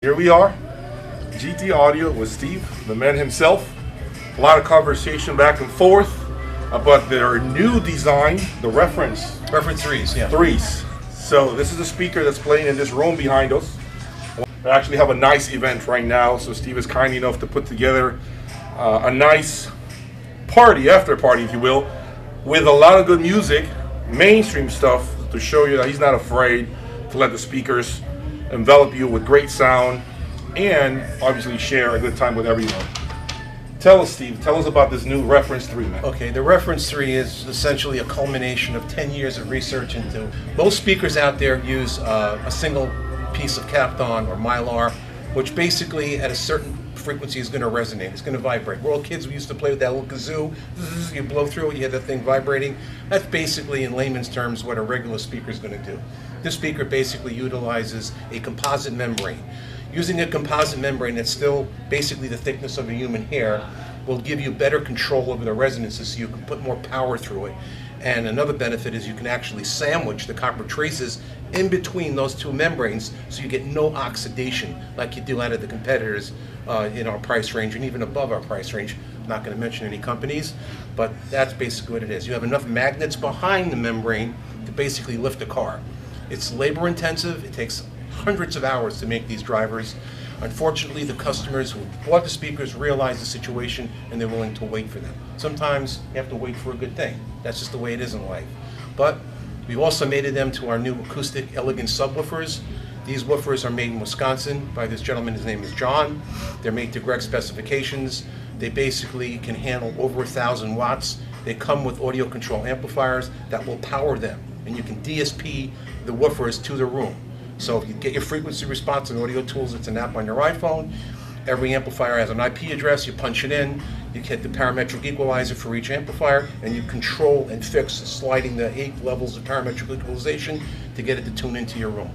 Here we are, GT Audio with Steve, the man himself. A lot of conversation back and forth about their new design, the reference threes, yeah. Threes. So this is a speaker that's playing in this room behind us. We actually have a nice event right now, so Steve is kind enough to put together a nice party, after party if you will, with a lot of good music, mainstream stuff, to show you that he's not afraid to let the speakers envelop you with great sound and obviously share a good time with everyone. Tell us, Steve, tell us about this new Reference 3, man. Okay, the Reference 3 is essentially a culmination of 10 years of research into, most speakers out there use a single piece of Kapton or Mylar, which basically at a certain frequency is going to resonate, it's going to vibrate. We're all kids, we used to play with that little kazoo, you blow through it, you hear that thing vibrating. That's basically, in layman's terms, what a regular speaker is going to do. This speaker basically utilizes a composite membrane. Using a composite membrane that's still basically the thickness of a human hair will give you better control over the resonances, so you can put more power through it. And another benefit is you can actually sandwich the copper traces in between those two membranes, so you get no oxidation like you do out of the competitors in our price range and even above our price range. I'm not going to mention any companies, but that's basically what it is. You have enough magnets behind the membrane to basically lift a car. It's labor intensive, it takes hundreds of hours to make these drivers. Unfortunately, the customers who bought the speakers realize the situation and they're willing to wait for them. Sometimes you have to wait for a good thing. That's just the way it is in life. But we've also mated them to our new acoustic elegant subwoofers. These woofers are made in Wisconsin by this gentleman, his name is John. They're made to Greg's specifications. They basically can handle over 1,000 watts. They come with audio control amplifiers that will power them, and you can DSP the woofers to the room. So if you get your frequency response and audio tools, it's an app on your iPhone. Every amplifier has an IP address, you punch it in, you get the parametric equalizer for each amplifier, and you control and fix sliding the 8 levels of parametric equalization to get it to tune into your room.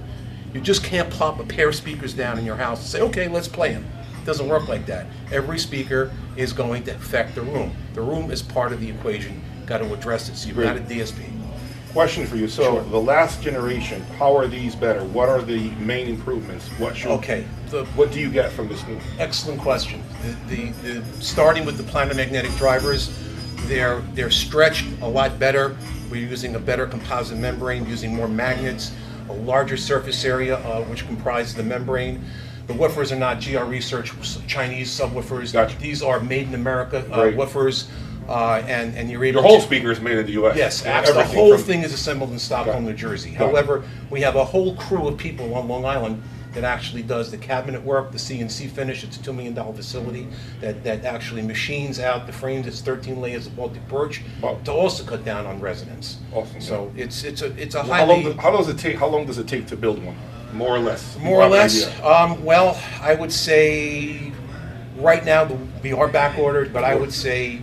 You just can't plop a pair of speakers down in your house and say, okay, let's play them. It doesn't work like that. Every speaker is going to affect the room. The room is part of the equation. Got to address it, so you've got a DSP. Question for you. So Sure. the last generation, how are these better? What are the main improvements? Okay. What do you get from this new? Excellent question. Starting with the planar magnetic drivers, they're stretched a lot better. We're using a better composite membrane, using more magnets, a larger surface area which comprises the membrane. The woofers are not GR Research Chinese subwoofers. Gotcha. These are made in America woofers. And you're able Your whole to, speaker is made in the U.S. Yes, the Everything whole from- thing is assembled in Stockholm, New Jersey. Got it. However, we have a whole crew of people on Long Island that actually does the cabinet work, the CNC finish. It's a $2 million facility that actually machines out the frames. It's 13 layers of Baltic birch to also cut down on resonance. Awesome. So it's a How highly... how long does it take to build one? More or less? More or less, Idea. well, I would say right now we are back ordered, but I would say,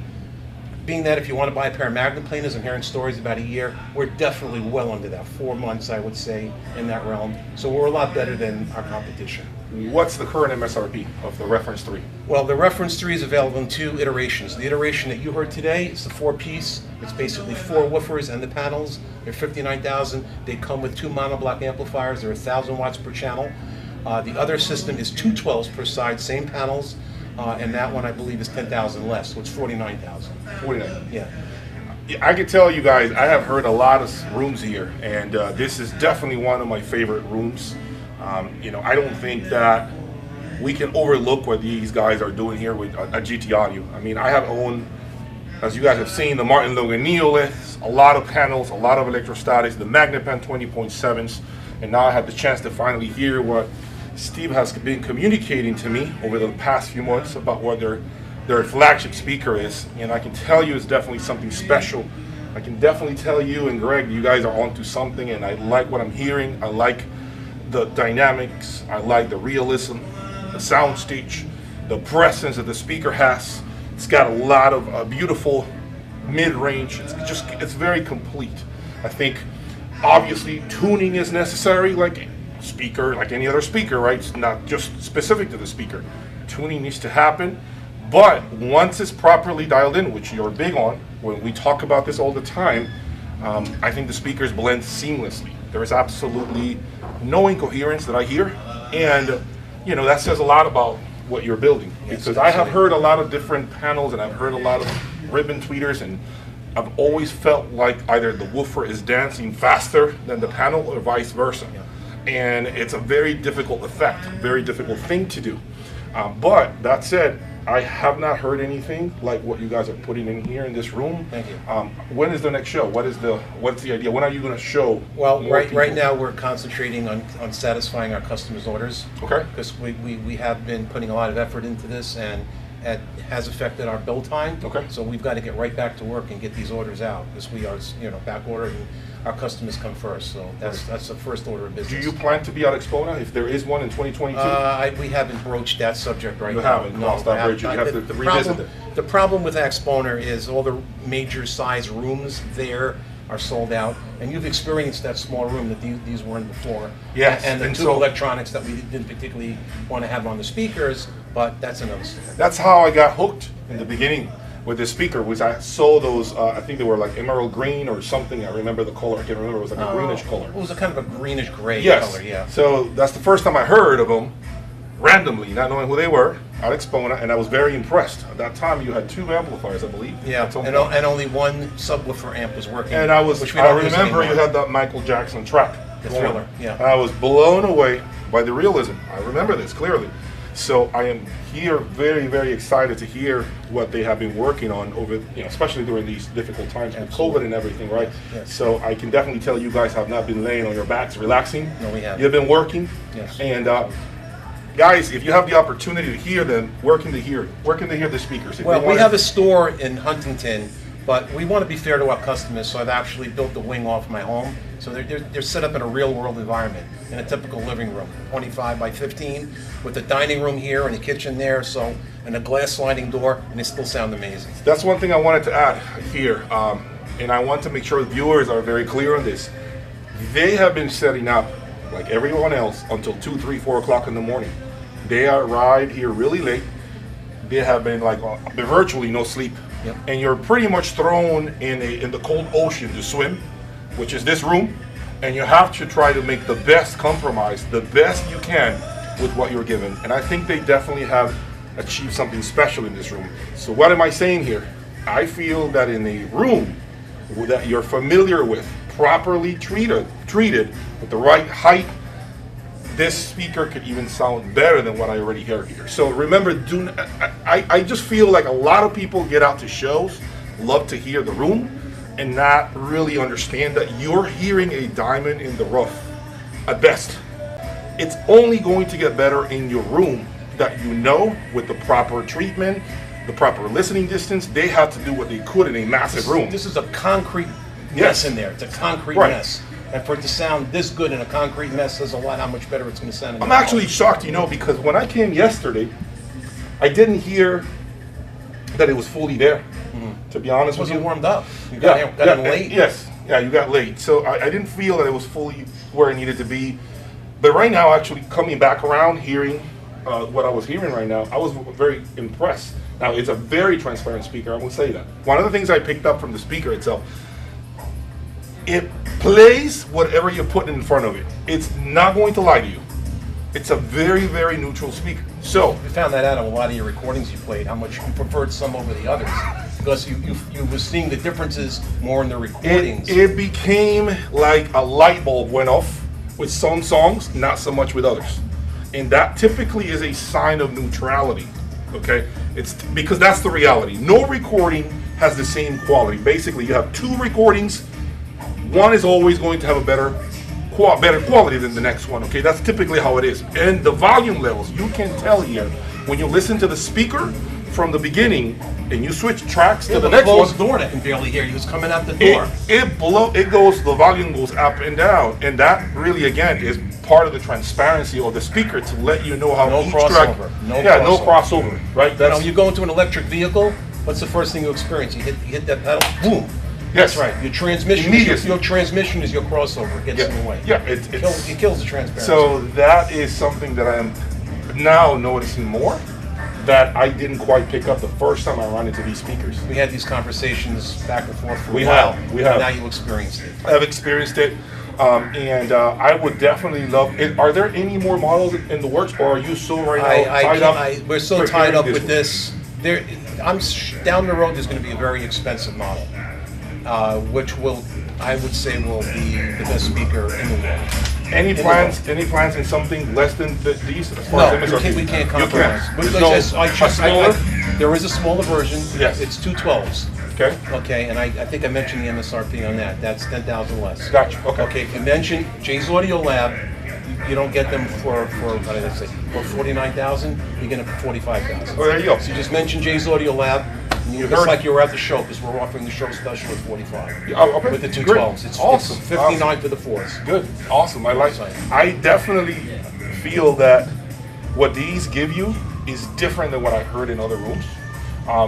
being that if you want to buy a pair of magnet planers, I'm hearing stories about a year, we're definitely well under that. 4 months, I would say, in that realm. So we're a lot better than our competition. What's the current MSRP of the Reference 3? Well, the Reference 3 is available in 2 iterations. The iteration that you heard today is the 4-piece. It's basically 4 woofers and the panels. They're $59,000. They come with 2 monoblock amplifiers. They're 1,000 watts per channel. The other system is 2 12s per side, same panels. And that one, I believe, is 10,000 less, so it's 49,000. 49. Yeah. I can tell you guys, I have heard a lot of rooms here, and this is definitely one of my favorite rooms. I don't think that we can overlook what these guys are doing here with a GT Audio. I mean, I have owned, as you guys have seen, the Martin Logan Neoliths, a lot of panels, a lot of electrostatics, the Magnepan 20.7s, and now I had the chance to finally hear what Steve has been communicating to me over the past few months about what their flagship speaker is, and I can tell you it's definitely something special. I can definitely tell you and Greg, you guys are onto something, and I like what I'm hearing. I like the dynamics, I like the realism, the sound stage, the presence that the speaker has. It's got a lot of beautiful mid-range. It's very complete. I think obviously tuning is necessary, like speaker, like any other speaker, right? It's not just specific to the speaker. Tuning needs to happen, but once it's properly dialed in, which you're big on, when we talk about this all the time, I think the speakers blend seamlessly. There is absolutely no incoherence that I hear, and you know, that says a lot about what you're building. Yes, Because I have absolutely. heard a lot of different panels, and I've heard a lot of ribbon tweeters, and I've always felt like either the woofer is dancing faster than the panel or vice versa. And it's a very difficult effect, very difficult thing to do. But that said, I have not heard anything like what you guys are putting in here in this room. Thank you. When is the next show? What's the idea? When are you going to show? Well, more right people? now we're concentrating on satisfying our customers' orders. Okay. Because we have been putting a lot of effort into this, and it has affected our build time. Okay. So we've got to get right back to work and get these orders out, because we are, back ordered, and our customers come first. So that's the first order of Do business. you plan to be at Expona if there is one in 2022? We haven't broached that subject right You now. haven't crossed that bridge. You have to revisit it. The problem with Exponer is all the major size rooms there are sold out, and you've experienced that small room that these were in before. Yes, And the and two so- electronics that we didn't particularly want to have on the speakers, but that's another story. That's how I got hooked in the beginning with this speaker. Was I saw those? I think they were like emerald green or something. I remember the color. I can't remember. It was like a greenish color. It was a kind of a greenish gray Yes. color, yeah. So that's the first time I heard of them, randomly, not knowing who they were, at Expona, and I was very impressed. At that time, you had 2 amplifiers, I believe. Yeah, at some and, point. and only one subwoofer amp was working. And I was, which we I don't use remember you anymore. had that Michael Jackson track. The going. Thriller, yeah. And I was blown away by the realism. I remember this clearly. So I am here very, very excited to hear what they have been working on over, especially during these difficult times with Absolutely. COVID and everything, right? Yes. So I can definitely tell you guys have not been laying on your backs, relaxing. No, we haven't. You've been working. Yes. And guys, if you have the opportunity to hear them, where can they hear it? Where can they hear the speakers? If Well, they we wanna- have a store in Huntington, but we want to be fair to our customers, so I've actually built the wing off my home. So they're set up in a real-world environment, in a typical living room, 25 by 15, with the dining room here and the kitchen there, so, and a glass sliding door, and they still sound amazing. That's one thing I wanted to add here, and I want to make sure the viewers are very clear on this. They have been setting up, like everyone else, until 2, 3, 4 o'clock in the morning. They arrived here really late. They have been like virtually no sleep, Yep. and you're pretty much thrown in the cold ocean to swim, which is this room, and you have to try to make the best compromise, the best you can with what you're given. And I think they definitely have achieved something special in this room. So what am I saying here? I feel that in a room that you're familiar with, properly treated with the right height, this speaker could even sound better than what I already heard here. So remember, I just feel like a lot of people get out to shows, love to hear the room, and not really understand that you're hearing a diamond in the rough at best. It's only going to get better in your room that with the proper treatment, the proper listening distance. They had to do what they could in a massive room. This is a concrete Yes. mess in there. It's a concrete Right. mess. And for it to sound this good in a concrete mess says a lot how much better it's going to sound in I'm your actually home. shocked, because when I came yesterday, I didn't hear that it was fully there. To be honest It with wasn't you, warmed up. You got in late. Yes, yeah, you got late. So I didn't feel that it was fully where it needed to be. But right now, actually coming back around, hearing what I was hearing right now, I was very impressed. Now, it's a very transparent speaker, I will say that. One of the things I picked up from the speaker itself, it plays whatever you put in front of it. It's not going to lie to you. It's a very, very neutral speaker. So, We found that out on a lot of your recordings you played, how much you preferred some over the others. Because you were seeing the differences more in the recordings. it became like a light bulb went off with some songs, not so much with others. And that typically is a sign of neutrality, okay? It's because that's the reality. No recording has the same quality. Basically, you have 2 recordings. One is always going to have a better quality than the next one, okay? That's typically how it is. And the volume levels, you can tell here, when you listen to the speaker from the beginning and you switch tracks to the next one, closed door that can barely hear you. It's coming out the door. the volume goes up and down, and that really again is part of the transparency of the speaker to let you know how No each crossover. track. No no crossover. crossover, right? That's You go into an electric vehicle, what's the first thing you experience? You hit that pedal, boom. Yes. That's right. Your transmission, Immediately. your transmission is your crossover. It gets in the way. yeah, it's It kills the transparency. so that is something that I am now noticing more that I didn't quite pick up the first time I ran into these speakers. we had these conversations back and forth for We a while. have. Now you experienced it. I've experienced it. And I would definitely love it. Are there any more models in the works, or are you so right now tied up? We're so tied up with one? this. Down the road, there's going to be a very expensive model, which I would say will be the best speaker in the world. Any plans? Any plans in something less than these? As far No, as MSRP? we can't compromise. There's There is a smaller version. Yes. It's 212s. Okay. Okay, and I think I mentioned the MSRP on that. That's 10,000 less. Gotcha. Okay. Okay, if you mention Jay's Audio Lab, you don't get them for what did I say? For 49,000. You get them for 45,000. Oh, there you go. So you just mention Jay's Audio Lab. It's heard like you were at the show because we're offering the show special at 45. Oh, okay. With the 212s. Great. It's Awesome. 59 Awesome. for the 4s. Good. Awesome. I like. I definitely feel that what these give you is different than what I heard in other rooms.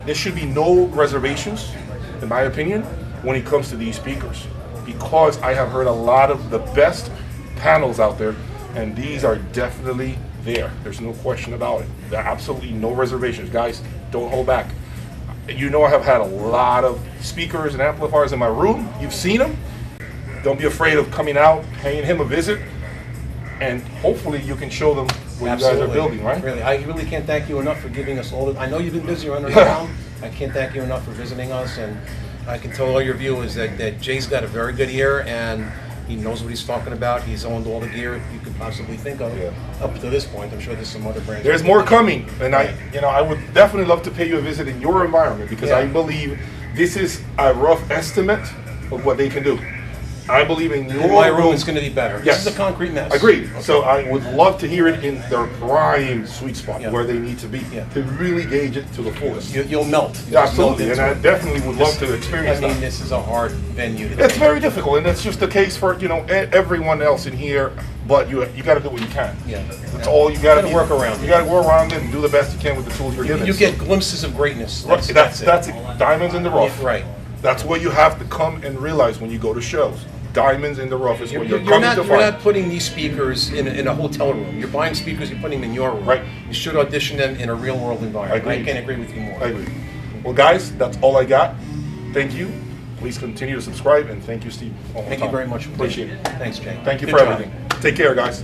There should be no reservations, in my opinion, when it comes to these speakers, because I have heard a lot of the best panels out there, and these are definitely there. There's no question about it. There are absolutely no reservations. Guys, don't hold back. You know I have had a lot of speakers and amplifiers in my room. You've seen them. Don't be afraid of coming out, paying him a visit, and hopefully you can show them what you guys are building, right? Really, I really can't thank you enough for giving us all. I know you've been busy running around. I can't thank you enough for visiting us, and I can tell all your viewers that Jay's got a very good ear, and he knows what he's talking about. He's owned all the gear you could possibly think of up to this point. I'm sure there's some other brands. There's more coming, and I would definitely love to pay you a visit in your environment, because I believe this is a rough estimate of what they can do. I believe in your my room is going to be better. Yes. This is a concrete mess. Agreed. Okay. So I would love to hear it in their prime sweet spot, where they need to be, to really gauge it to the fullest. You'll melt. Yeah, absolutely, and I definitely would love to experience that. This is a hard venue to It's take. very difficult, and that's just the case for everyone else in here. But you got to do what you can. Yeah, that's all you got to work around. You got to work around it and do the best you can with the tools you're given. You get glimpses of greatness. That's it. Diamonds in the rough. Yeah, right. That's what you have to come and realize when you go to shows. Diamonds in the rough is what you're coming to find. You're not putting these speakers in a hotel room. You're buying speakers, you're putting them in your room. Right. You should audition them in a real world environment. I can't agree with you more. I agree. Well, guys, that's all I got. Thank you. Please continue to subscribe, and thank you, Steve. Thank you very much. Appreciate it. Thanks, Jay. Thank you Good for job. everything. Take care, guys.